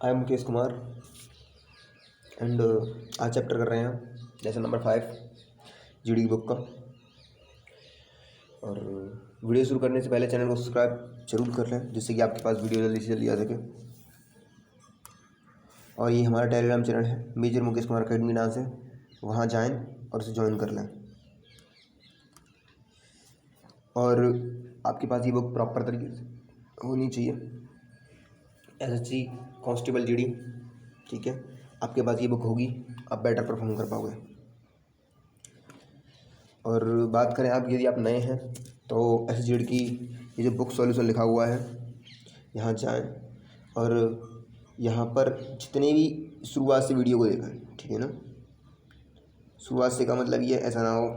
I am Mukesh Kumar and आज chapter कर रहे हैं लेसन नंबर 5 जीडी की बुक का। और वीडियो शुरू करने से पहले चैनल को सब्सक्राइब जरूर कर लें जिससे कि आपके पास वीडियो जल्दी से जल्दी आ सके। और ये हमारा टेलीग्राम चैनल है मेजर मुकेश कुमार अकेडमी नाम से, वहाँ जाएं और उसे ज्वाइन कर लें। और आपके पास ये बुक प्रॉपर तरीके से होनी चाहिए, एसएससी कांस्टेबल जीडी, ठीक है। आपके पास ये बुक होगी, आप बेटर परफॉर्म कर पाओगे। और बात करें आप यदि आप नए हैं तो एसएससी की ये जो बुक सॉल्यूशन लिखा हुआ है यहाँ जाएं और यहाँ पर जितने भी शुरुआत से वीडियो को देखें, ठीक है ना। शुरुआत से का मतलब ये ऐसा ना हो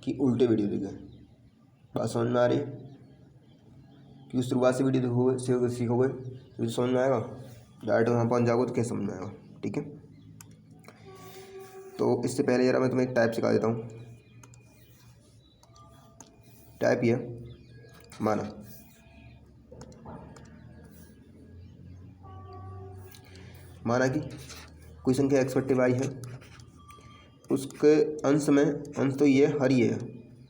कि उल्टे वीडियो देखें। बात समझ में आ रही है? क्योंकि शुरुआत से वीडियो देखोगे सीखोगे तो समझ में आएगा। डायरेक्ट वहाँ पहुँच जाओगे तो क्या समझ में आएगा, ठीक है। तो इससे पहले जरा मैं तुम्हें एक टाइप सिखा देता हूँ। टाइप ये माना कि कोई संख्या x/y है, उसके अंश में, अंश तो ये हर ये है,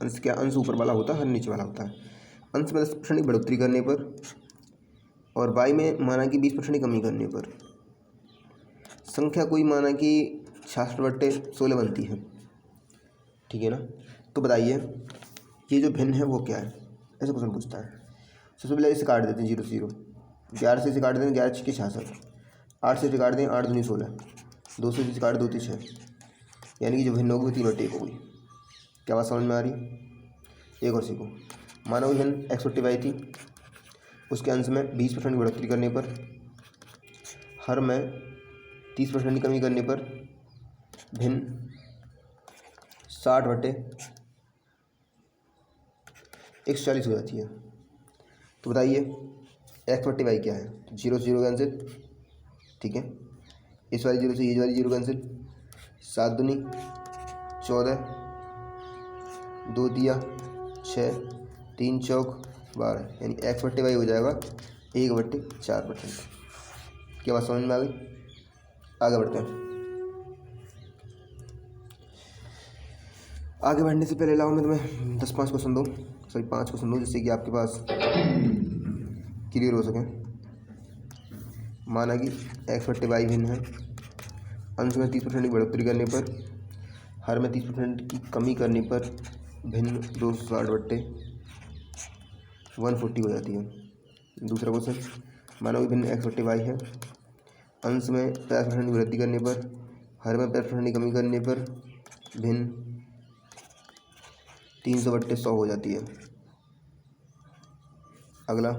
अंश क्या, अंश ऊपर वाला होता है, हर नीचे वाला होता है। अंश में 10% की बढ़ोतरी करने पर और y में माना कि 20% की कमी करने पर संख्या कोई माना कि 66/16 बनती है, ठीक है ना। तो बताइए ये जो भिन्न है वो क्या है, ऐसा क्वेश्चन पूछता है। सबसे पहले इसे काट देते हैं 0 से 0, 11 से इसे काट देते हैं 11 के 66, 8 से इसे काट दें 8 दूनी 16, 2 से इसे काट 2 3 6, यानी कि जो भिन्न होगी 3/1 होगी। क्या बात समझ में आ रही? एक और सीखो। माना वो भिन्न x/y थी, उसके अंश में 20% की बढ़ोतरी करने पर, हर में 30% की कमी करने पर भिन्न 60/140 हो जाती है। तो बताइए x/y क्या है? 0 से 0 कैंसिल, ठीक है। इस वाली 0 से ये वाली 0 कैंसिल, 7 दूनी 14, 2 दिया 6, 3 चौक 12, यानी x/y हो जाएगा 1/4%। क्या बात समझ में आ गई? आगे बढ़ते हैं। आगे बढ़ने से पहले लाओ मैं तुम्हें 5 क्वेश्चन दूँ, सॉरी 5 क्वेश्चन दूँ जिससे कि आपके पास क्लियर हो सके। माना कि x/y भिन्न है, अंश में 30% की बढ़ोतरी करने पर, हर में 30% की कमी करने पर भिन्न 260/140 हो जाती है। दूसरा क्वेश्चन, माना कि भिन्न x/y है, अंश में 50% की वृद्धि करने पर, हर में 50% की कमी करने पर भिन्न 300/100 हो जाती है। अगला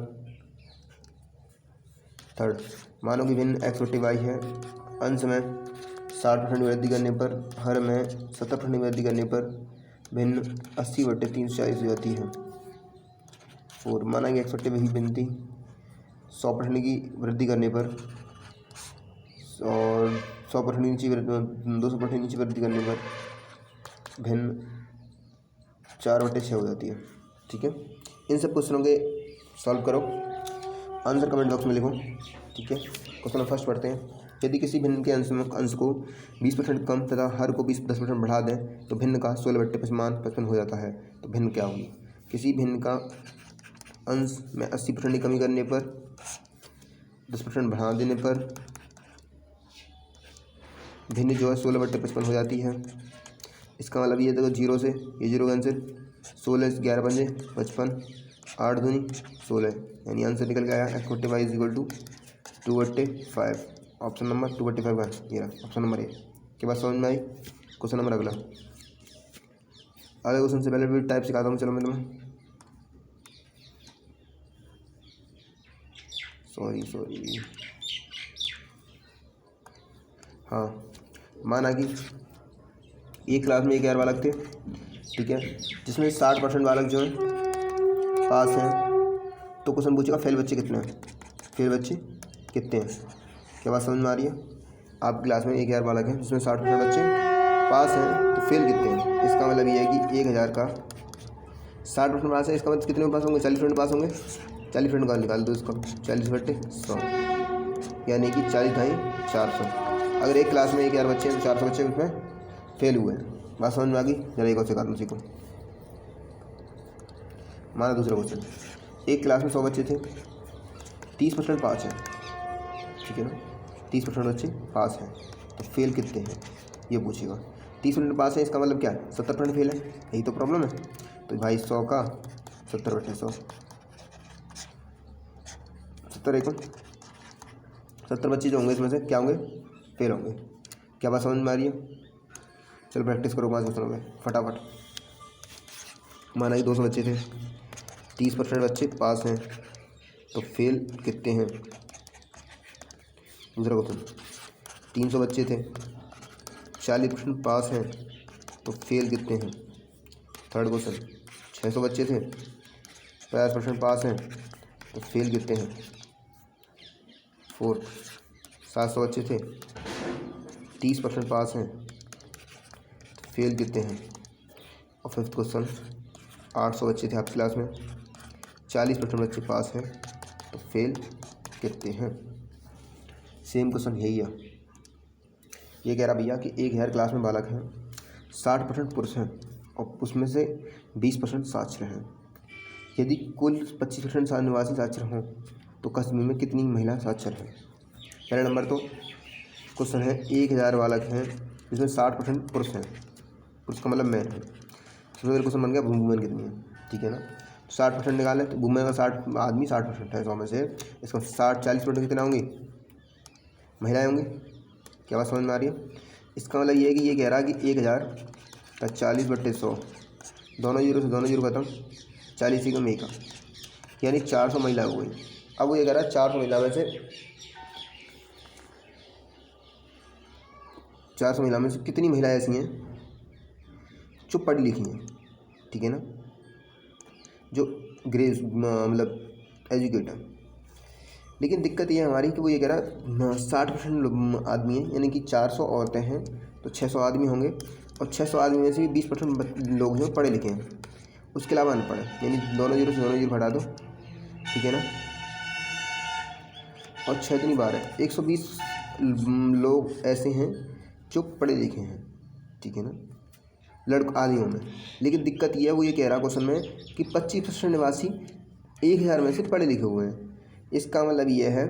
थर्ड, मानो कि भिन्न x/y है, अंश में 60% की वृद्धि करने पर, हर में 70% की वृद्धि करने पर भिन्न 80/340 हो जाती है। और माना कि x/y भिन्न थी, 100% की वृद्धि करने पर और 100% नीचे 200% नीचे वृद्धि करने पर भिन्न 4/6 हो जाती है, ठीक है। इन सब क्वेश्चनों के सॉल्व करो, आंसर कमेंट बॉक्स में लिखो, ठीक है। क्वेश्चन फर्स्ट पढ़ते हैं। यदि किसी भिन्न के अंश को 20% कम तथा हर को 10% बढ़ा दें तो भिन्न का 16/55 हो जाता है। तो भिन्न क्या होगी? किसी भिन्न का अंश में 80% की कमी करने पर, 10% बढ़ा देने पर भिन्न जो है 16/55 हो जाती है। इसका मतलब ये देखो 0 से ये 0 कैंसिल, 16 से 11 पंजे 55, 8 दूनी 16, यानी आंसर निकल के आया x/y = 2/5। ऑप्शन नंबर 2/5 का ये रहा ऑप्शन नंबर ए। के बाद समझ में आई? क्वेश्चन नंबर अगला। अगले क्वेश्चन से पहले भी टाइप सिखाता हूँ, चलो मैं तुम्हें। सॉरी हाँ, माना कि एक क्लास में 11 बालक थे, ठीक है, जिसमें 60% बालक जो है पास हैं। तो क्वेश्चन पूछेगा फेल बच्चे कितने हैं, फेल बच्चे कितने हैं। क्या बात समझ में आ रही है? आपकी क्लास में 11 बालक हैं जिसमें 60% बच्चे पास हैं, तो फेल कितने हैं। इसका मतलब ये है कि 1000 का 60% पास है, इसका मतलब कितने में पास होंगे? 40% पास होंगे। 40% का निकाल दो इसका, 40/100। यानी कि 40 ढाई 400। अगर एक क्लास में 1000 बच्चे हैं तो 400 बच्चे उसमें फेल हुए हैं। बात समझ में आ गई? जरा एक और सिखा दूँ उसी को। हमारा दूसरा क्वेश्चन, एक क्लास में 100 बच्चे थे, 30% पास हैं, ठीक है ना, 30% बच्चे पास हैं, तो फेल कितने हैं ये पूछेगा। 30% पास है इसका मतलब क्या है, 70% फेल है, यही तो प्रॉब्लम है। तो भाई 100 का 70/100, 70 बच्चे जो होंगे इसमें से क्या होंगे, फेल होंगे। क्या बात समझ में आ रही है? चलो प्रैक्टिस करो 5 क्वेश्चनों में फटाफट। माना कि 200 बच्चे थे, 30% बच्चे पास हैं, तो फेल कितने हैं। दूसरा क्वेश्चन, 300 बच्चे थे, 40% पास हैं, तो फेल कितने हैं। थर्ड क्वेश्चन, 600 बच्चे थे, 50% पास हैं, तो फेल कितने हैं। फोर्थ, 700 बच्चे थे, 30% पास हैं, तो फेल कितने हैं। और फिफ्थ क्वेश्चन, 800 बच्चे थे आपकी क्लास में, 40% बच्चे पास हैं, तो फेल कितने हैं। सेम क्वेश्चन यही है। ये कह रहा भैया कि 1000 क्लास में बालक हैं, 60% पुरुष हैं और उसमें से 20% साक्षर हैं। यदि कुल 25% निवासी साक्षर हों तो कस्बे में कितनी महिला साक्षर हैं। पहला नंबर तो क्वेश्चन है 1000 बालक हैं जिसमें 60% पुरुष हैं, पुरुष का मतलब मैन है। सबसे क्वेश्चन बन गया वुमेन कितनी है, ठीक है ना। 60% निकालें तो वुमेन का 60 आदमी 60% है 100 में से, इसका 40% कितना होंगी, महिलाएं होंगी। क्या बात समझ में आ रही है? इसका मतलब ये है कि ये कह रहा है कि 1000 का 40/100, दोनों जीरो से दोनों जीरो खत्म, 40 ही कम एक का, यानी 400 महिला हो गई। अब वो ये कह रहा है 400 महिला में से 400 महिला में से कितनी महिलाएं ऐसी हैं जो पढ़ी लिखी हैं, ठीक है ना, जो मतलब एजुकेट है। लेकिन दिक्कत ये हमारी कि वो ये कह रहा है 60% आदमी हैं, यानी कि 400 औरतें हैं तो 600 आदमी होंगे, और 600 आदमी में से भी 20% लोग जो पढ़े लिखे हैं, उसके अलावा अनपढ़ है, यानी दोनों जीरो से दोनों जीरो हटा दो, ठीक है ना। और 6 दूनी 12, 120 लोग ऐसे हैं जो पढ़े लिखे हैं, ठीक है ना, आदियों में। लेकिन दिक्कत ये है, वो ये कह रहा क्वेश्चन में कि 25% निवासी 1000 में से पढ़े लिखे हुए हैं। इसका मतलब ये है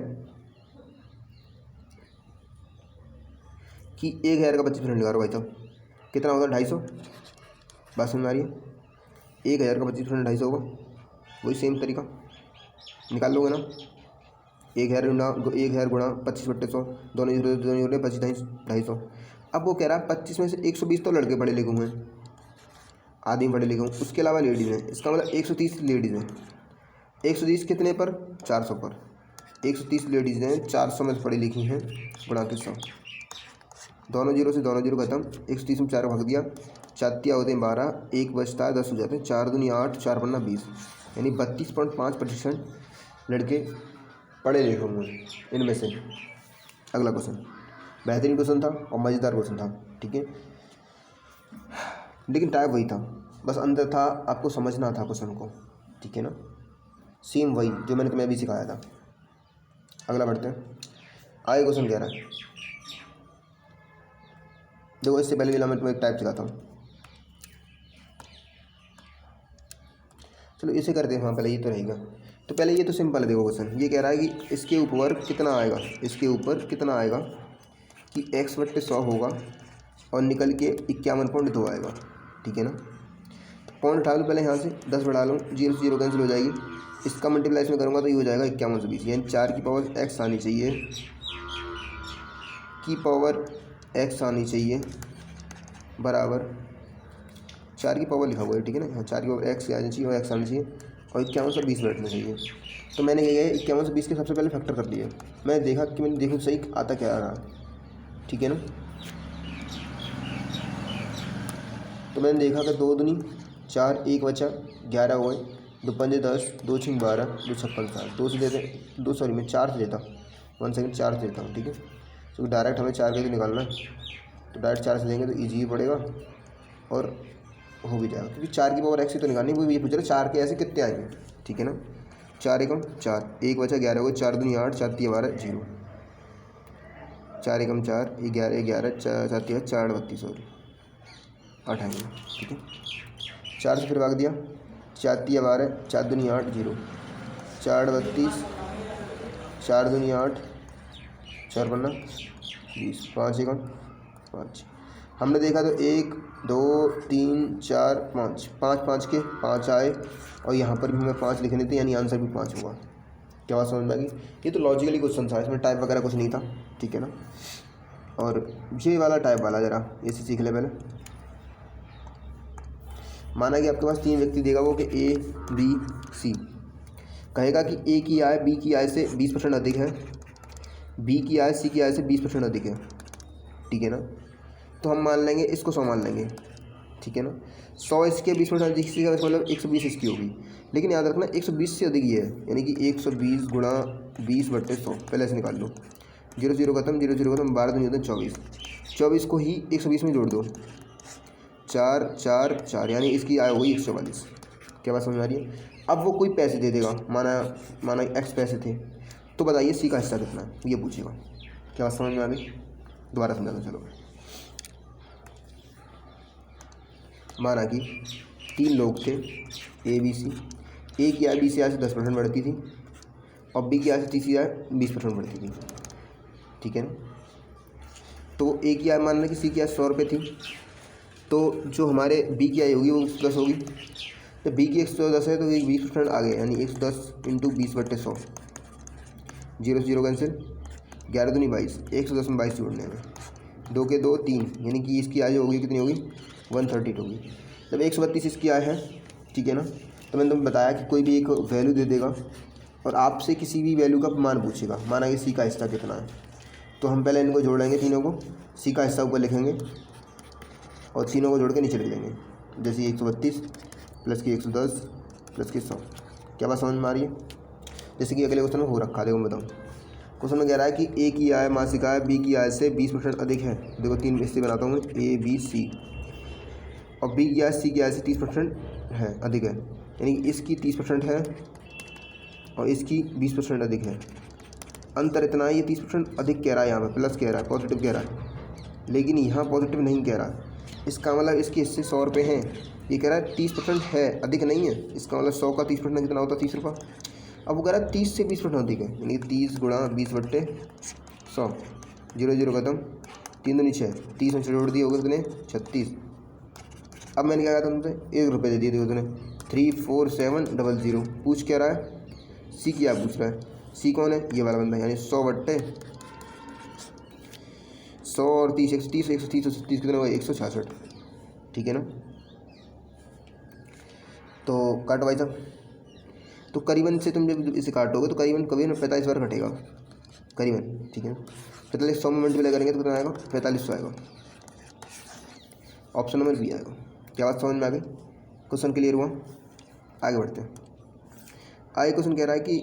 कि 1000 का 25% निकालो भाई, तो कितना होगा 250। बात समझ में आ रही है? 1000 का 25% 250 होगा, वही सेम तरीका निकाल लोगे ना। 1000 गुणा 25/100, दोनों जीरो 25 250। अब वो कह रहा है 25 में से 120 तो लड़के पढ़े लिखे हुए हैं, आदमी पढ़े लिखे हुए, उसके अलावा लेडीज़ हैं। इसका मतलब 130 लेडीज़ हैं। 130 कितने पर, 400 पर। 130 लेडीज़ हैं 400 में पढ़ी लिखी हैं, गुणा के 100, दोनों जीरो से दोनों जीरो खत्म, 130 में 4 भाग दिया, 4 होते हैं 12, 1 बचता है 10 हो जाते हैं, 4 दूनी 8, 4 पन्ना 20, यानी 32.5% लड़के पढ़े लिखे हुए हैं इनमें से। अगला क्वेश्चन बेहतरीन क्वेश्चन था और मज़ेदार क्वेश्चन था, ठीक है, लेकिन टाइप वही था, बस अंदर था आपको समझना था क्वेश्चन को, ठीक है ना। सेम वही जो मैंने तुम्हें अभी सिखाया था। अगला बढ़ते हैं। आगे क्वेश्चन कह रहा है, देखो इससे पहले भी मैं तुम्हें एक टाइप सिखाता हूँ। चलो इसे करते हैं, हाँ पहले ये तो रहेगा। तो पहले ये तो सिंपल है, देखो क्वेश्चन ये कह रहा है कि इसके ऊपर कितना आएगा, इसके ऊपर कितना आएगा कि x/100 होगा और निकल के 51.2 आएगा, ठीक है ना। तो पॉइंट उठा लूँ पहले यहाँ से, 10 बढ़ा लूँ, 0 से 0 कैंसिल हो जाएगी, इसका मल्टीप्लाई इसमें करूँगा तो ये हो जाएगा 51 से 20, यानी 4 की पावर x आनी चाहिए, की पावर x आनी चाहिए बराबर 4 की पावर लिखा हुआ है, ठीक है ना, यहाँ 4 की पावर x आनी चाहिए और x आनी चाहिए और 51 से 20 बैठना चाहिए। तो मैंने ये 51 से 20 के सबसे पहले फैक्टर कर लिया, मैंने देखा कि मैंने देखूँ सही आता क्या आ रहा, ठीक है ना। तो मैंने देखा कि 2 दूनी 4, 1 बचा 11 हुए, 2 पंजे 10, 2 6 12, 2 छप्पन 7, 2 से देते 2 सॉरी मैं 4 से देता, 1 सेकंड 4 से देता हूँ, ठीक है। तो डायरेक्ट हमें 4 का निकालना है, तो डायरेक्ट 4 से देंगे तो ईजी ही पड़ेगा और हो भी जाएगा, क्योंकि 4 की पावर x ही तो निकालनी, वो ये पूछ रहा 4 के ऐसे कितने आएंगे, ठीक है ना। 4 एकम 4, 1 बचा 11 हुए, 4 दूनी 8, 4 3 12 0, 4 एकम 4, 11 11, 4 7 4 32 और 8 आएंगे। ठीक है, 4 से फिर भाग दिया, 4 3 12, 4 दूनी 8 0, 4 32, 4 दूनी 8, 4 पन्ना 20, 5 एकम 5। हमने देखा तो 1 2 3 4 5, 5 5 के 5 आए और यहाँ पर भी हमें 5 लिखने थे, यानी आंसर भी 5 होगा। क्या बात समझ में आ गई? ये तो लॉजिकली क्वेश्चन था, इसमें टाइप वगैरह कुछ नहीं था। ठीक है ना, और ये वाला टाइप वाला ज़रा इसे सीख ले पहले। माना कि आपके पास 3 व्यक्ति देगा वो कि ए बी सी, कहेगा कि ए की आय बी की आय से 20% अधिक है, बी की आय सी की आय से 20% अधिक है। ठीक है ना, तो हम मान लेंगे इसको 100 मान लेंगे। ठीक है ना, 100 इसके 20% अधिक इसका मतलब 120 इसकी होगी, लेकिन याद रखना 120 से अधिक ही है, यानी कि 120 गुणा 20/100। पहले से निकाल लो, 0 0 खत्म, 0 0 खत्म, 12 दूनी 24, 24 को ही 120 में जोड़ दो, 4 4 4, यानी इसकी आय होगी 144। क्या बात समझ में आ रही है? अब वो कोई पैसे दे देगा, माना एक्स पैसे थे, तो बताइए सी का हिस्सा कितना है, ये पूछेगा। क्या बात समझ में आ गई? दोबारा समझा दो। चलो, माना कि 3 लोग थे ए बी सी, ए की आय बी से आय से 10% बढ़ती थी और बी की आय से तीसरी आय 20% बढ़ती थी। ठीक है ना, तो ए की आय मान लें कि सी की आय 100 रुपये थी, तो जो हमारे बी की आय होगी वो 110 होगी। तो बी की 110 है तो एक 20% आ गया, यानी 110 इंटू 20/100, 0 0 कैंसिल, 11 दूनी 22, 110 में 22 जोड़ने में, 2 के 2 3, यानी कि इसकी आय होगी कितनी होगी 130 होगी। जब 132 इसकी आय है, ठीक है ना, तो मैंने तुम्हें बताया कि कोई भी एक वैल्यू दे देगा और आपसे किसी भी वैल्यू का मान पूछेगा। माना कि सी का हिस्सा कितना है, तो हम पहले इनको जोड़ेंगे तीनों को, सी का हिस्सा ऊपर लिखेंगे और तीनों को जोड़ के नीचे लिख देंगे, जैसे 132 प्लस की 110 प्लस की 100। क्या बात समझ में आ रही है? जैसे कि अगले क्वेश्चन में हो रखा, देखो मैं बताऊँ। क्वेश्चन में कह रहा है कि ए की आय मासिक आय बी की आय से 20% अधिक है। देखो 3 हिस्से बनाता हूँ मैं, ए बी सी, और बी की आय सी की आय से 30% है, अधिक है, यानी कि इसकी 30% है और इसकी 20% अधिक है। अंतर इतना है, ये 30% अधिक कह रहा है, यहाँ पे प्लस कह रहा है, पॉजिटिव कह रहा है, लेकिन यहाँ पॉजिटिव नहीं कह रहा। इसका मतलब इसके हिस्से 100 रुपये हैं, ये कह रहा है 30% है, अधिक नहीं है। इसका मतलब 100 का 30% कितना होता है 30 रुपये। अब वो कह रहा है 30 से 20% अधिक है, यानी 30 गुणा 20/100, 0 0 खत्म, 3 दूनी 6, 30 में जोड़ दिए हो गए कितने 36। अब मैंने क्या कहा था तुमसे, 1 रुपये दे दिए थे उसने, 34700। पूछ क्या रहा है, सी क्या पूछ रहा है, सी कौन है, ये वाला बंदा, यानी 100/100 और 30 130 130 130 कितना हुआ 166। ठीक है ना, तो काटो भाई साहब। तो करीबन से तुम जब इसे काटोगे तो करीबन 45 बार कटेगा करीबन। ठीक है ना, 45 100 में मल्टीप्लाई करेंगे तो कितना आएगा 4500 आएगा। ऑप्शन नंबर बी आएगा। क्या बात समझ में आ गई? क्वेश्चन क्लियर हुआ? आगे बढ़ते हैं। आगे क्वेश्चन कह रहा है कि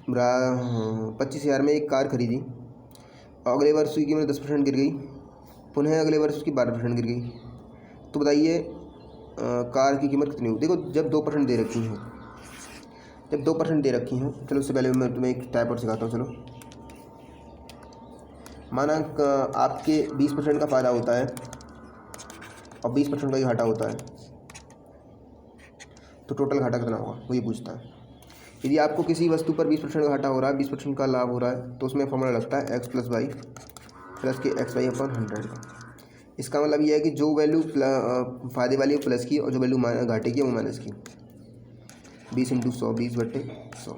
25,000 में एक कार खरीदी और अगले वर्ष उसकी कीमत 10% गिर गई, पुनः अगले वर्ष उसकी 12% गिर गई, तो बताइए कार की कीमत कितनी होगी। देखो जब 2% दे रखी हो, जब 2% दे रखी हो, चलो उससे पहले मैं तुम्हें एक टाइप और सिखाता हूँ। चलो माना आपके 20% का फ़ायदा होता है और 20% का ही घाटा होता है, तो टोटल घाटा कितना होगा वो ये पूछता है। यदि आपको किसी वस्तु पर 20% घाटा हो रहा है, 20% का लाभ हो रहा है, तो उसमें फॉर्मूला लगता है x + y प्लस के XY/100 का। इसका मतलब ये है कि जो वैल्यू फ़ायदे वाली है प्लस की और जो वैल्यू घाटे की है वो माइनस की। 20 × 100, 20/100,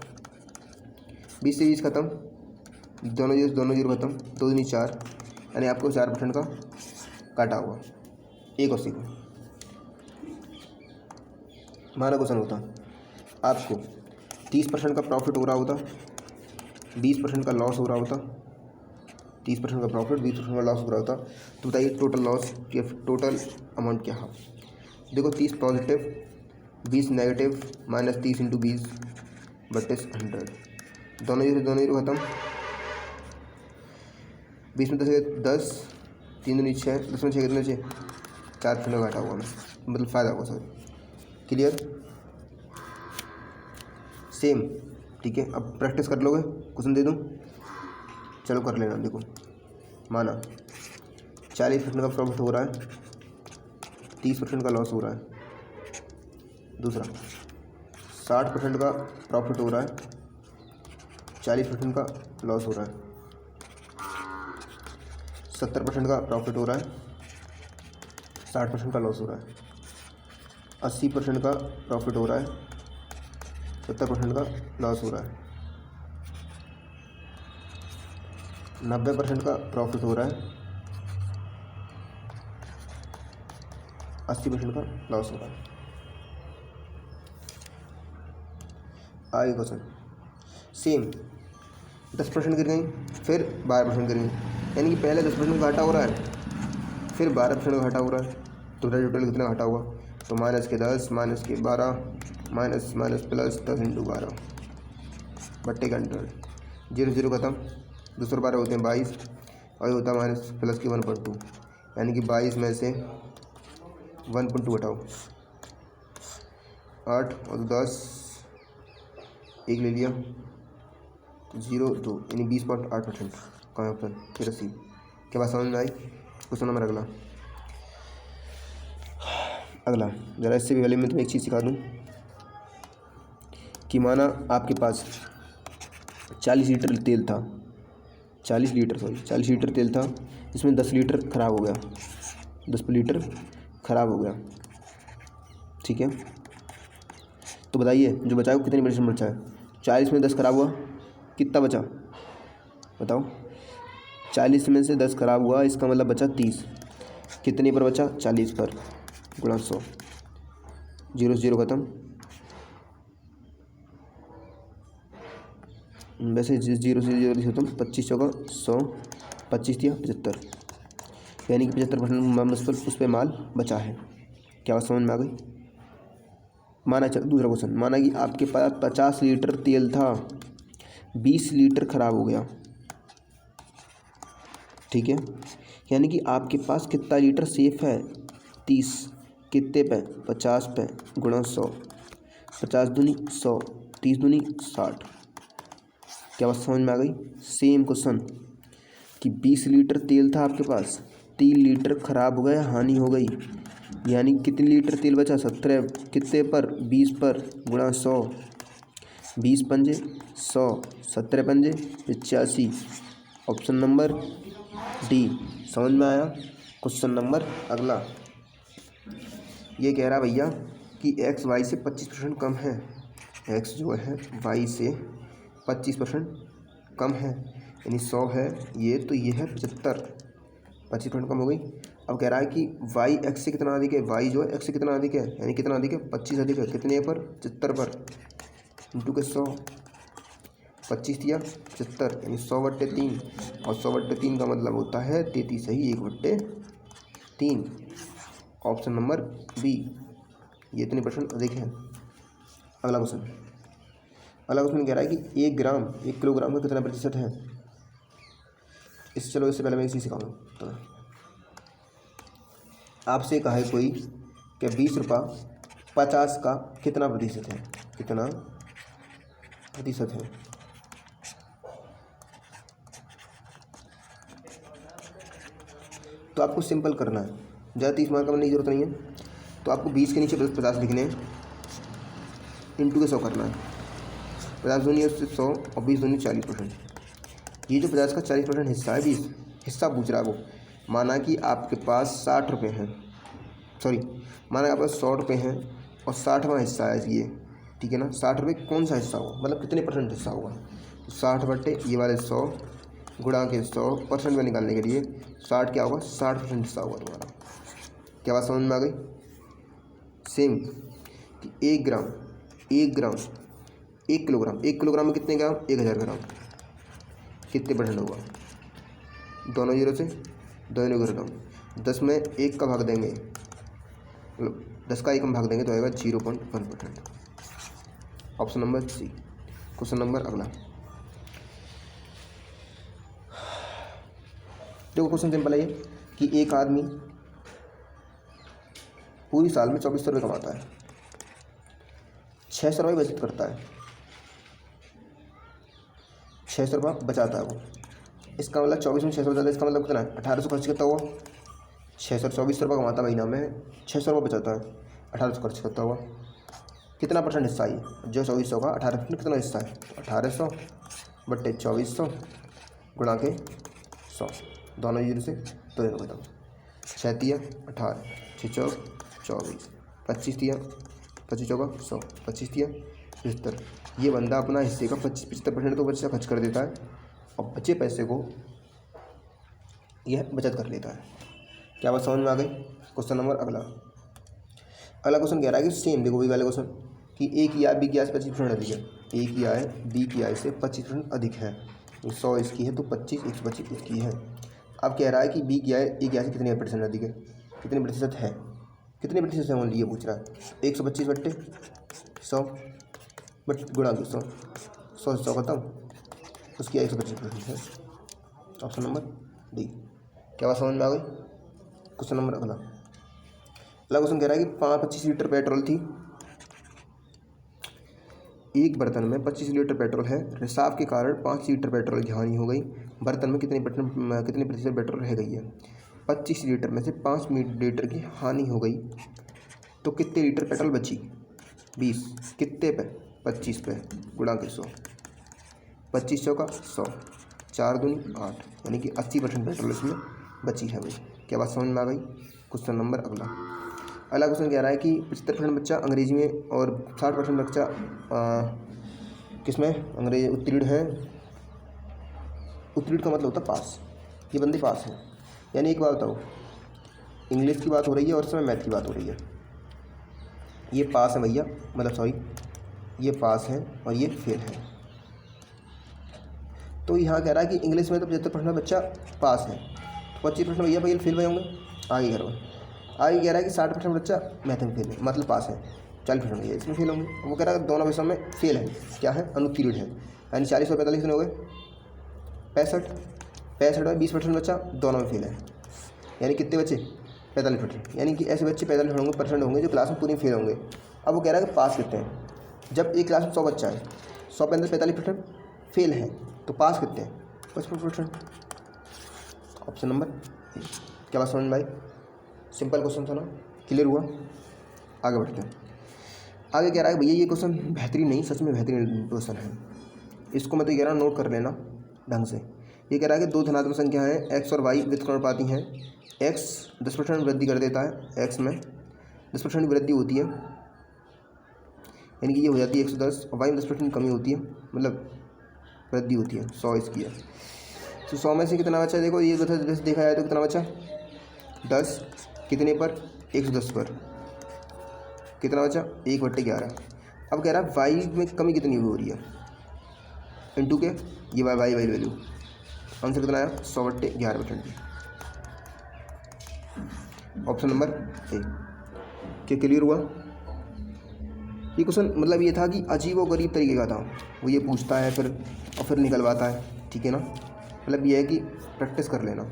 20 से 20 खत्म, दोनों जीरो खत्म, 2 दूनी 4, यानी आपको 4% का घाटा हुआ एक और को। हमारा क्वेश्चन होता आपको 30% का प्रॉफिट हो रहा होता, 20% का लॉस हो रहा होता, 30% का प्रॉफिट 20% का लॉस हो रहा होता, तो बताइए टोटल लॉस या टोटल अमाउंट क्या है। देखो 30 पॉजिटिव 20 नेगेटिव, -30 × 20/100, दोनों जीरो खत्म, 20 में 10, 3 दूनी 6, 10 में 6 कितने 6, 4% का घाटा हुआ, मतलब फ़ायदा हुआ सर। Clear same. ठीक है, अब प्रैक्टिस कर लोगे, क्वेश्चन दे दूँ, चलो कर लेना। देखो माना 40% का प्रॉफिट हो रहा है, 30% का लॉस हो रहा है। दूसरा 60% का प्रॉफिट हो रहा है, 40% का लॉस हो रहा है। 70% का प्रॉफिट हो रहा है, 60% का लॉस हो रहा है। 80% का प्रॉफिट हो रहा है, 70% का लॉस हो रहा है। 90% का प्रॉफिट हो रहा है, 80% का लॉस हो रहा है। आगे क्वेश्चन सेम 10% गिर गई, फिर 12% गिर गई, यानी कि पहले 10% का घाटा हो रहा है, फिर 12% का घाटा हो रहा है। तो टोटल कितना घाटा हुआ? तो -10 -12 -+ 10 × 12 बट्टे का 100, 0 0 खत्म। 212 होते हैं 22 और ये होता है -+1/2, यानी कि 22 में से 1/2 घटाओ, 8 और 10 1 ले लिया, 0 2 यानी 20.8%। कहाँ ऑप्शन? फिर 80। क्या बात समझ में आई? क्वेश्चन नंबर अगला ज़रा इससे भी पहले मैं तुम्हें एक चीज़ सिखा दूँ कि माना आपके पास 40 लीटर तेल था, 40 लीटर तेल था, इसमें 10 लीटर ख़राब हो गया, 10 लीटर ख़राब हो गया, ठीक है। तो बताइए जो बचा है वो कितनी % बचा है? 40 में 10 ख़राब हुआ, कितना बचा बताओ? 40 में से 10 ख़राब हुआ, इसका मतलब बचा 30। कितने पर बचा? 40 पर, गुणा 100, 0 0 खत्म। वैसे 0 से 0 खत्म, 25 चौका 100, 25 दिया 75, यानी कि 75% उस पर माल बचा है। क्या बात समझ में आ गई? माना चल दूसरा क्वेश्चन, माना कि आपके पास 50 लीटर तेल था, 20 लीटर ख़राब हो गया, ठीक है। यानी कि आपके पास कितना लीटर सेफ है? 30, कितने पे? 50 पे, गुणा 100, 50 दूनी 100, 30 दूनी 60। क्या बात समझ में आ गई? सेम क्वेश्चन कि 20 लीटर तेल था आपके पास, 3 लीटर ख़राब हो गया, हानि हो गई, यानी कितने लीटर तेल बचा? 17, कितने पर? 20 पर, गुणा 100, 20 पंजे 100, 17 पंजे 85। Option number D. समझ में आया? क्वेश्चन नंबर अगला ये कह रहा भैया कि x y से 25% कम है, x जो है y से 25% कम है, यानी 100 है ये, तो ये है 75, 25% कम हो गई। अब कह रहा है कि y x से कितना अधिक है? y जो है x से कितना अधिक है, यानी कितना अधिक है? 25 अधिक है। कितने पर? 75 पर, इंटू के 100, 25 दिया 75, यानी 100/3, और 100/3 का मतलब होता है 33 सही 1/3। ऑप्शन नंबर बी, ये इतने % अधिक है। अगला क्वेश्चन कह रहा है कि 1 किलोग्राम का कितना प्रतिशत है? चलो इससे पहले मैं इसी सिखाऊंगा। तो आपसे कहा है कोई कि 20 रुपये 50 का कितना प्रतिशत है? कितना प्रतिशत है? तो आपको सिंपल करना है, ज़्यादा 30 मार्क करने की जरूरत नहीं है। तो आपको 20 के नीचे 50 लिखने हैं, इंटू के 100 करना है। 50 दूनी 100 और 20 दूनी 40%। ये जो 50 का 40% हिस्सा है, 20 हिस्सा पूछ रहा है वो। माना कि आपके पास 60 रुपये हैं, माना आपके पास 100 रुपये हैं और 60वां हिस्सा है ये, ठीक है ना। 60 रुपये कौन सा हिस्सा होगा, मतलब कितने % हिस्सा होगा? तो 60 ये वाले 100 गुणा के 100% में निकालने के लिए 60 क्या होगा? 60% हिस्सा होगा तुम्हारा। क्या बात समझ में आ गई? सेम कि 1 किलोग्राम में कितने ग्राम? 1000 ग्राम, कितने % होगा? दोनों जीरो से दोनों को घटाओ, 10 में 1 का भाग देंगे, मतलब 10 का 1 में भाग देंगे तो आएगा 0.1%। Option number C. Question number अगला, देखो क्वेश्चन सिंपल है ये कि एक आदमी पूरी साल में 2400 रुपये कमाता है, 600 रुपये बचत करता है, 600 रुपये बचाता है वो, इसका मतलब 24 में 600 बचाता है, इसका मतलब कितना है 1800 खर्च करता हुआ, 624 रुपये कमाता महीना में, 600 रुपये बचाता है, 1800 खर्च करता हुआ। कितना परसेंट हिस्सा है जो 2400 का 18% कितना हिस्सा है 1800 बट्टे 2400 गुणा के 100, दोनों जीरो से दो जीरो खत्म। 6 तिया 18, 6 चौक 24, 25 तिया 25 चौका 100, 25 तिया 75। ये बंदा अपना हिस्से का 75% तो बच्चा खर्च कर देता है और बचे पैसे को यह बचत कर लेता है। क्या बात समझ में आ गई। क्वेश्चन नंबर अगला क्वेश्चन कह रहा है कि सेम देखो वही वाले क्वेश्चन कि ए की आय बी की आय से 25% अधिक है, ए की आय बी की आय से 25% अधिक है, 100 इसकी है तो 25 125 इसकी है। अब कह रहा है कि बी की आय ए की आय से कितने % अधिक है, कितने प्रतिशत है, कितने प्रतिशत है ओनली ये पूछ रहा है। 125 बट्टे 100 बट गुणा की 100 100 100 खत्म, उसकी 125% है। Option number D. क्या बात समझ में आ गई। क्वेश्चन नंबर अगला क्वेश्चन कह रहा है कि 25 लीटर पेट्रोल थी, एक बर्तन में 25 लीटर पेट्रोल है, रिसाव के कारण 5 लीटर पेट्रोल की हानि हो गई, बर्तन में कितने प्रतिशत पेट्रोल रह गई है। 25 लीटर में से 5 लीटर की हानि हो गई तो कितने लीटर पेट्रोल बची, 20 कितने पे 25 पे गुणा के 100, 25 चौका 100, 4 दूनी 8, यानी कि 80% पेट्रोल इसमें बची है भाई। क्या बात समझ में आ गई। क्वेश्चन नंबर अगला क्वेश्चन कह रहा है कि 75% बच्चा अंग्रेजी में और 60% बच्चा किसमें अंग्रेजी उत्तीर्ण है। उत्तीर्ण का मतलब होता है पास, ये बंदे पास हैं। यानी एक बात बताओ, इंग्लिश की बात हो रही है और इसमें मैथ की बात हो रही है। ये पास है भैया, मतलब सॉरी ये पास है और ये फेल है। तो यहाँ कह रहा है कि इंग्लिश में तो 75% बच्चा पास है, तो 25% भैया भाई फेल हुए होंगे। आगे करो, आगे कह रहा है कि 60% बच्चा मैथ में फेल है, मतलब पास है, 40% भैया इसमें फेल होंगे। वो कह रहा है दोनों विषयों में फेल है, क्या है अनुत्तीर्ण है। यानी 40 और 45 हो गए 65 में 20% बच्चा दोनों में फेल है, यानी कितने बच्चे 45%। यानी कि ऐसे बच्चे 45% होंगे जो क्लास में पूरी फेल होंगे। अब वो कह रहा है कि पास कितने हैं, जब एक क्लास में 100 बच्चा है, 100 के अंदर 45% फेल है, तो पास कितने हैं 55%। Option number. क्या बात समझ में आई। सिंपल क्वेश्चन था ना, क्लियर हुआ। आगे बढ़ते हैं। आगे कह रहा है भैया ये क्वेश्चन बेहतरीन नहीं, सच में बेहतरीन क्वेश्चन है, इसको मैं तो कह रहा हूँ नोट कर लेना ढंग से। ये कह रहा है कि दो धनात्मक संख्या है एक्स और वाई व्युत्क्रमानुपाती हैं। एक्स 10% वृद्धि कर देता है, एक्स में 10% वृद्धि होती है, यानी कि ये हो जाती है 110, और वाई में 10% कमी होती है, मतलब वृद्धि होती है। 100 इसकी है, तो 100 में से कितना बचा देखो, ये देखा जाए तो कितना बचा 10, कितने पर 110 पर कितना बचा 1/11। अब कह रहा है वाई में कमी कितनी हो रही है, इंटू के ये वाई वैल्यू, आंसर कितना आया 100/11। Option number A. क्या क्लियर हुआ। ये क्वेश्चन मतलब ये था कि अजीब और गरीब तरीके का था, वो ये पूछता है फिर निकलवाता है, ठीक है ना। मतलब ये है कि प्रैक्टिस कर लेना।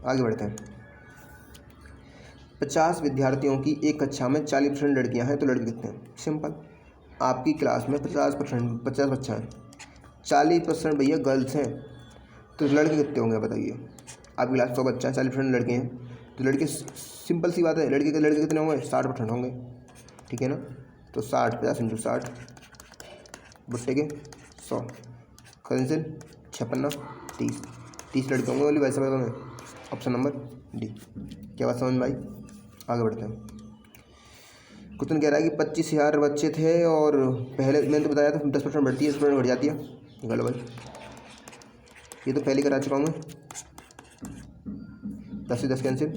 आगे बढ़ते हैं। 50 विद्यार्थियों की एक कक्षा में 40% लड़कियां हैं, तो लड़के कितने हैं। सिंपल, आपकी क्लास में 50 बच्चा है, 40% भैया गर्ल्स हैं, तो लड़के कितने होंगे बताइए। आपकी क्लास 100 बच्चा है, 40% लड़के हैं, तो लड़के सिंपल सी बात है, लड़के कितने होंगे 60% होंगे, ठीक है ना। तो 60 50 × 60 बुट्टे के 100 कैंसिल, 56 30 लड़के होंगे बोली वैसे में। Option number D. क्या बात समझ में आई। आगे बढ़ते हैं। क्वेश्चन कह रहा है कि 25,000 बच्चे थे और पहले मैंने तो बताया था 10% बढ़ती है, 10% बढ़ जाती है। गलत भाई, ये तो पहले करा चुका हूँ मैं। 10 से 10 कैंसिल,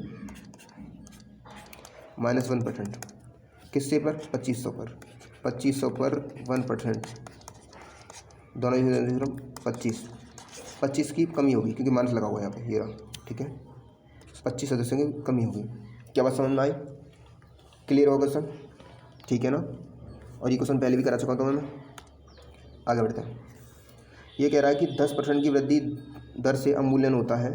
-1%। किससे पर 2500 पर 1%, दोनों 25 की कमी होगी क्योंकि माइनस लगा हुआ है यहाँ पे, ये रहा, ठीक है। 25 सदस्यों की कमी होगी। क्या बात समझ में आई। क्लियर होगा क्वेश्चन, ठीक है ना। और ये क्वेश्चन पहले भी करा चुका था मैं। आगे बढ़ते हैं। ये कह रहा है कि 10% की वृद्धि दर से अवमूल्यन होता है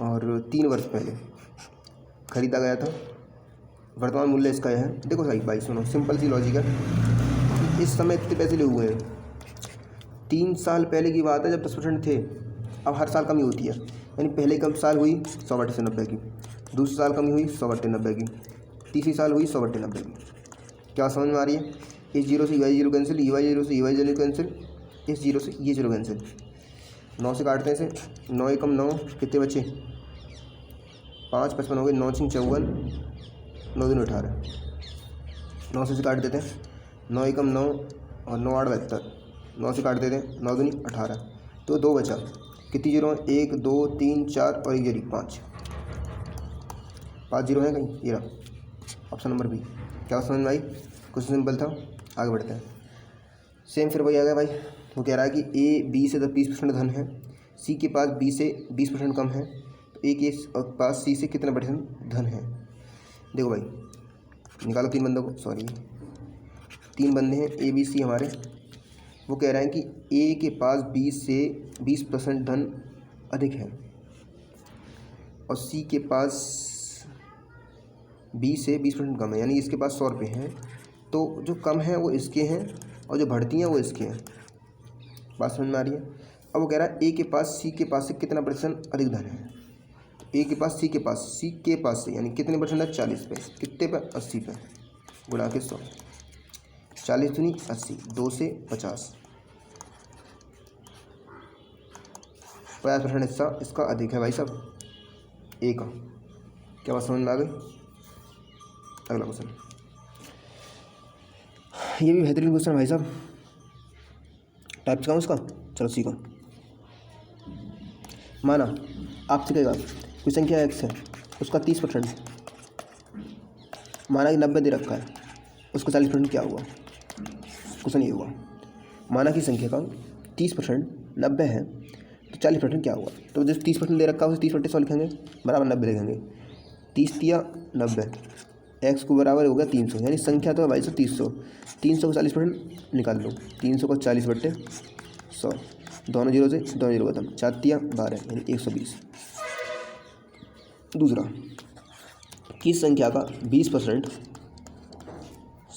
और 3 वर्ष पहले खरीदा गया था, वर्तमान मूल्य इसका है। देखो सही भाई सुनो, सिंपल सी लॉजिक है। इस समय इतने पैसे लिए हुए हैं, 3 साल पहले की बात है जब 10% थे, अब हर साल कमी होती है। यानी पहले कब साल हुई 100/90 की, दूसरे साल कमी हुई 100/90 की, तीसरी साल हुई 100/90 की। क्या समझ में आ रही है? इस जीरो से वाई जीरो कैंसिल, ये वाई जीरो से ये वाई जीरो कैंसिल, इस जीरो से ये जीरो कैंसिल। 9 से काटते हैं इसे, 9 एकम 9, कितने बचे 5, 55 हो गए, 9 6 54, 9 दूनी 18, 9 से काट देते हैं, 9 एकम 9 और 9 8 72, 9 से काट देते हैं, 9 दूनी 18, तो 2 बचा। कितनी जीरो है? 1 2 3 4 और 1 जीरो 5, 5 जीरो है कहीं, ये रहा ऑप्शन नंबर बी। क्या समझ में आई? कुछ सिंपल था, आगे बढ़ते हैं। सेम फिर वही आ गया भाई, वो कह रहा है कि ए बी से 20% धन है, सी के पास बी से 20% कम है, तो ए के पास सी से कितना % धन है। देखो भाई निकालो 3 बंदों को, सॉरी 3 बंदे हैं ए बी सी हमारे। वो कह रहे हैं कि ए के पास बी से 20% धन अधिक है और सी के पास बी से 20% कम है, यानी इसके पास 100 रुपये हैं, तो जो कम है वो इसके हैं और जो बढ़ती हैं वो इसके हैं। बात समझ में आ रही है? अब वो कह रहा है ए के पास सी के पास से कितना % अधिक धन है। तो ए के पास सी के पास से यानी कितने % है 40 पे, कितने पे 80 पे, गुणा के 100, 40 दूनी 80, 2 से 50, 50% हिस्सा इसका अधिक है भाई साहब ए का। क्या बात समझ में आ गई? अगला क्वेश्चन, ये भी बेहतरीन क्वेश्चन है भाई साहब, टाइप सिखाऊँ इसका, चलो सीखो। माना आपसे कहेगा कोई संख्या x है, उसका 30%, माना कि 90 दे रखा है, उसका 40% क्या हुआ? क्वेश्चन ये हुआ, माना कि संख्या का 30% 90 है तो 40% क्या हुआ? तो जैसे 30% दे रखा है उसे 30/100 लिखेंगे, बराबर 90 लिखेंगे, 30 तिया 90, एक्स को बराबर हो गया 300, यानी संख्या तो है भाई साहब 300, 300 को 40% निकाल लो, 300 को 40/100, दोनों जीरो से दोनों जीरो खत्म, 4 तिया 12 यानी 120। दूसरा, किस संख्या का 20%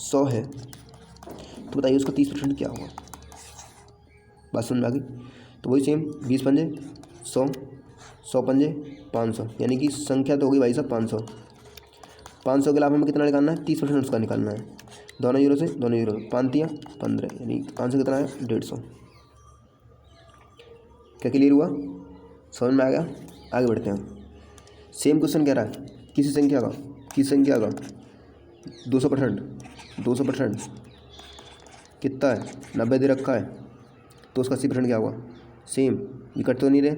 100 है, तो बताइए उसका 30% क्या हुआ? बात समझ में आ गई? तो वही सेम 20 पंजे 100, 100 पंजे 500, यानी कि संख्या तो होगी भाई साहब 500। 500 के अलावा हमें कितना निकालना है? 30% उसका निकालना है, दोनों जीरो से दोनों जीरो, 5 तिया 15, यानी 500 कितना है 150। क्या क्लियर हुआ? समझ में आ गया? आगे बढ़ते हैं। सेम क्वेश्चन कह रहा है किसी संख्या का 200% कितना है 90 दे रखा है, तो उसका 80% क्या हुआ? सेम, ये कट तो नहीं रहे,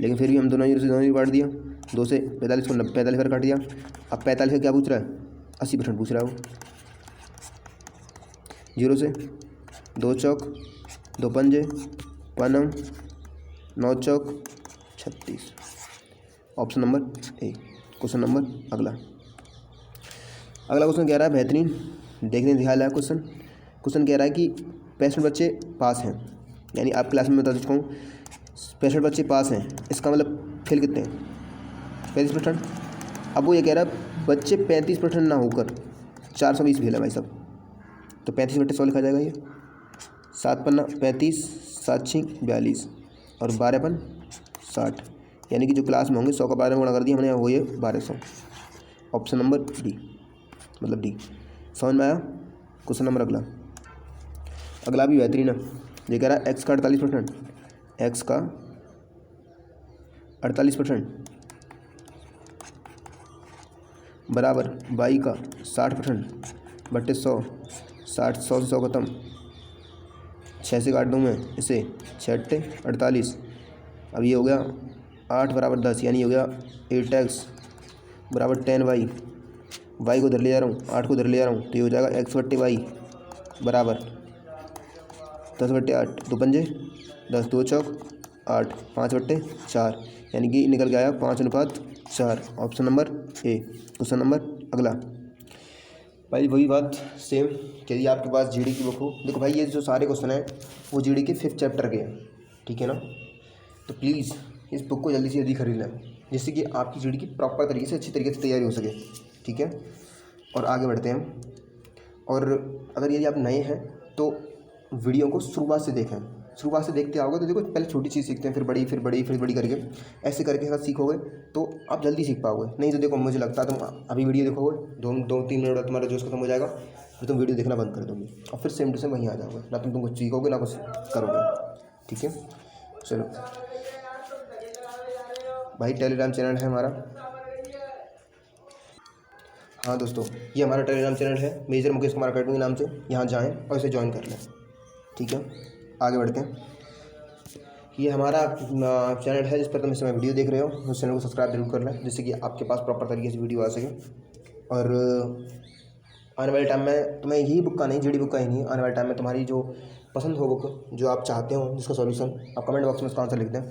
लेकिन फिर भी हम दोनों जीरो से दोनों जीरो काट दिया, 2 से 45 को 45 पर काट दिया। अब 45 का क्या पूछ रहा है? 80% पूछ रहा है वो। जीरो से 2 चौक 2 पंजे पनम 9 चौक 36, option number A. Question number अगला क्वेश्चन कह रहा है बेहतरीन, देखने दिखा रहा है क्वेश्चन कह रहा है कि 65 बच्चे पास हैं, यानी आप क्लास में बता चुका हूँ 65 बच्चे पास हैं, इसका मतलब फेल कितने हैं? 35%। अब वो ये कह रहा है बच्चे 35% ना होकर 420 फेल है भाई साहब, तो 35/100 लिखा जाएगा। ये 7 पन्ना 35, 7 6 42 और 12 पन 60, यानी कि जो क्लास में होंगे 100 का 12 में गुणा कर दिया हमने, वो ये 1200, ऑप्शन नंबर डी, मतलब डी। समझ में आया? क्वेश्चन नंबर अगला भी बेहतरीन है, ये कह रहा है एक्स का 48% बराबर वाई का 60% बट्टे 100, 60 100 से 100 खत्म, 6 से काट दूँ मैं इसे, 6 48, अब ये हो गया 8 बराबर 10, यानी हो गया 8x बराबर 10y, वाई को उधर ले जा रहा हूँ, 8 को उधर ले जा रहा हूँ, तो ये हो जाएगा x/y बराबर 10/8, 2 पंजे 10, 2 चौक 8, 5/4, यानी कि निकल के आया 5:4, option number A. Question number अगला भाई वही बात सेम, यदि आपके पास जीडी की बुक हो, देखो भाई ये जो सारे क्वेश्चन हैं वो जीडी के 5th चैप्टर के हैं, ठीक है ना, तो प्लीज़ इस बुक को जल्दी से जल्दी खरीद लें, जिससे कि आपकी जीडी की प्रॉपर तरीके से अच्छी तरीके से तैयारी हो सके, ठीक है। और आगे बढ़ते हैं, और अगर यदि आप नए हैं तो वीडियो को शुरुआत से देखें, शुरुआत से देखते आओगे तो देखो पहले छोटी चीज़ सीखते हैं, फिर बड़ी, फिर बड़ी, फिर बड़ी करके, ऐसे करके अगर सीखोगे तो आप जल्दी सीख पाओगे। नहीं तो देखो मुझे लगता है तुम अभी वीडियो देखोगे, 2-3 मिनट तुम्हारा जोश खत्म हो जाएगा, फिर तुम वीडियो देखना बंद कर दोगे और फिर सेम टू सेम वहीं आ जाओगे, ना तुम कुछ सीखोगे ना कुछ करोगे। ठीक है, चलो भाई टेलीग्राम चैनल है हमारा। हाँ दोस्तों, ये हमारा टेलीग्राम चैनल है मेजर मुकेश कुमार अकेडमी के नाम से, यहाँ जाएँ और इसे ज्वाइन कर लें। ठीक है, आगे बढ़ते हैं। ये हमारा चैनल है जिस पर तुम इस समय वीडियो देख रहे हो, उस चैनल को सब्सक्राइब जरूर कर लें, जिससे कि आपके पास प्रॉपर तरीके से वीडियो आ सके। और आने वाले टाइम में तुम्हें यही बुक का नहीं, जीडी बुक का ही नहीं, आने वाले टाइम में तुम्हारी जो पसंद हो बुक, जो आप चाहते हो जिसका सॉल्यूशन, आप कमेंट बॉक्स में उसका आंसर लिख दें।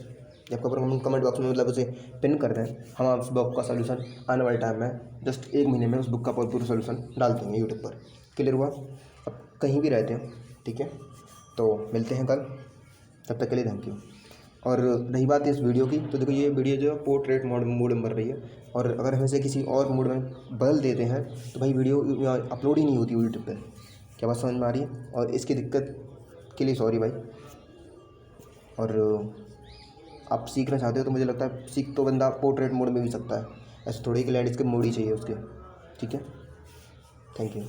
जब कबर हम कमेंट बॉक्स में मतलब उसे पिन कर दें, हम उस बुक का सॉल्यूशन आने वाले टाइम में जस्ट 1 महीने में उस बुक का पूरा सॉल्यूशन डाल देंगे यूट्यूब पर। क्लियर हुआ? अब कहीं भी रहते हैं, ठीक है, तो मिलते हैं कल, तब तक के लिए थैंक यू। और रही बात इस वीडियो की, तो देखो ये वीडियो जो है पोर्ट्रेट मोड में बन रही है, और अगर हम इसे किसी और मोड में बदल देते हैं तो भाई वीडियो अपलोड ही नहीं होती यूट्यूब पे। क्या बात समझ में आ रही है? और इसकी दिक्कत के लिए सॉरी भाई। और आप सीखना चाहते हो तो मुझे लगता है सीख तो बंदा पोर्ट्रेट मोड में भी सकता है, ऐसे थोड़ी कि लैंडस्केप मोड ही चाहिए उसके। ठीक है, थैंक यू।